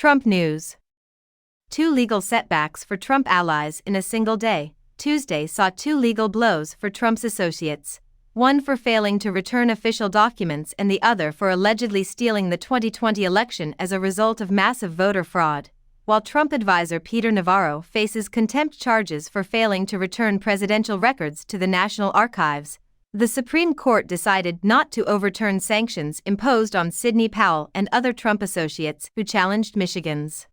Trump news. Two legal setbacks for Trump allies in a single day. Tuesday saw two legal blows for Trump's associates, one for failing to return official documents and the other for allegedly stealing the 2020 election as a result of massive voter fraud. While Trump advisor Peter Navarro faces contempt charges for failing to return presidential records to the National Archives, the Supreme Court decided not to overturn sanctions imposed on Sidney Powell and other Trump associates who challenged Michigan's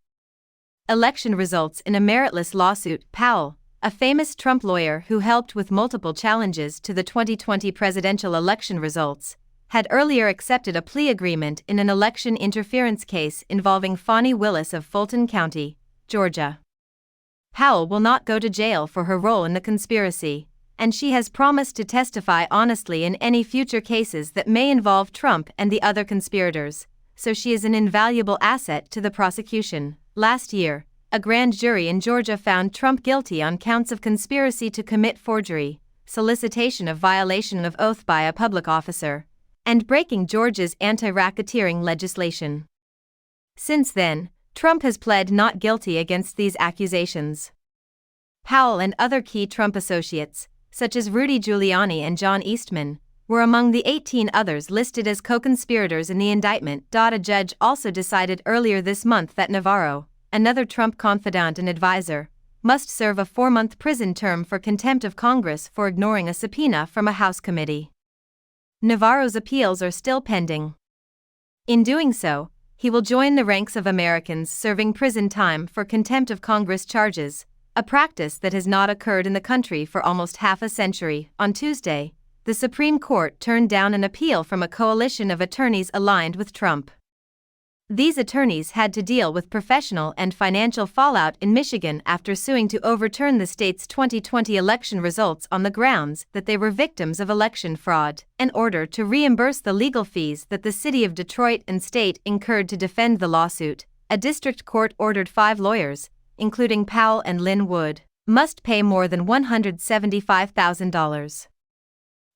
election results in a meritless lawsuit. Powell, a famous Trump lawyer who helped with multiple challenges to the 2020 presidential election results, had earlier accepted a plea agreement in an election interference case involving Fani Willis of Fulton County, Georgia. Powell will not go to jail for her role in the conspiracy, and she has promised to testify honestly in any future cases that may involve Trump and the other conspirators, so she is an invaluable asset to the prosecution. Last year, a grand jury in Georgia found Trump guilty on counts of conspiracy to commit forgery, solicitation of violation of oath by a public officer, and breaking Georgia's anti-racketeering legislation. Since then, Trump has pled not guilty against these accusations. Powell and other key Trump associates, such as Rudy Giuliani and John Eastman, were among the 18 others listed as co-conspirators in the indictment. A judge also decided earlier this month that Navarro, another Trump confidant and advisor, must serve a 4-month prison term for contempt of Congress for ignoring a subpoena from a House committee. Navarro's appeals are still pending. In doing so, he will join the ranks of Americans serving prison time for contempt of Congress charges, a practice that has not occurred in the country for almost half a century. On Tuesday, the Supreme Court turned down an appeal from a coalition of attorneys aligned with Trump. These attorneys had to deal with professional and financial fallout in Michigan after suing to overturn the state's 2020 election results on the grounds that they were victims of election fraud, in order to reimburse the legal fees that the city of Detroit and state incurred to defend the lawsuit. A district court ordered 5 lawyers, including Powell and Lynn Wood, must pay more than $175,000.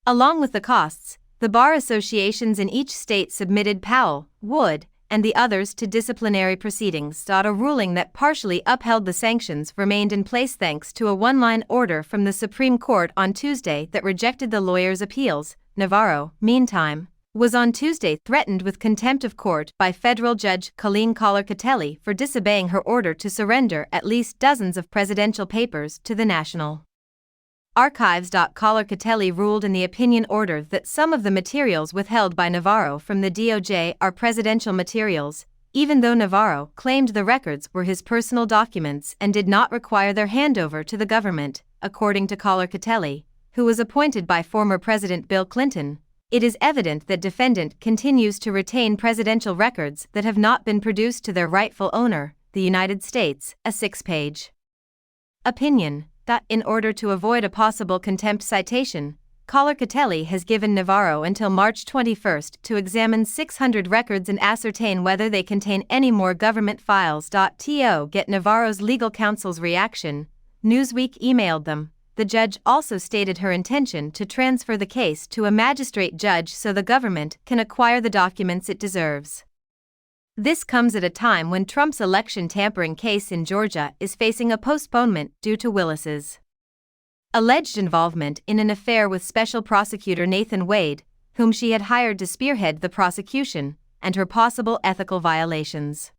Along with the costs, the bar associations in each state submitted Powell, Wood, and the others to disciplinary proceedings. A ruling that partially upheld the sanctions remained in place thanks to a one-line order from the Supreme Court on Tuesday that rejected the lawyers' appeals. Navarro, meantime, was on Tuesday threatened with contempt of court by federal judge Colleen Collar-Catelli for disobeying her order to surrender at least dozens of presidential papers to the National Archives. Collar-Catelli ruled in the opinion order that some of the materials withheld by Navarro from the DOJ are presidential materials, even though Navarro claimed the records were his personal documents and did not require their handover to the government. According to Collar-Catelli, who was appointed by former President Bill Clinton, it is evident that defendant continues to retain presidential records that have not been produced to their rightful owner, the United States. A 6-page opinion. In order to avoid a possible contempt citation, Collar-Catelli has given Navarro until March 21 to examine 600 records and ascertain whether they contain any more government files. To get Navarro's legal counsel's reaction, Newsweek emailed them. The judge also stated her intention to transfer the case to a magistrate judge so the government can acquire the documents it deserves. This comes at a time when Trump's election tampering case in Georgia is facing a postponement due to Willis's alleged involvement in an affair with Special Prosecutor Nathan Wade, whom she had hired to spearhead the prosecution, and her possible ethical violations.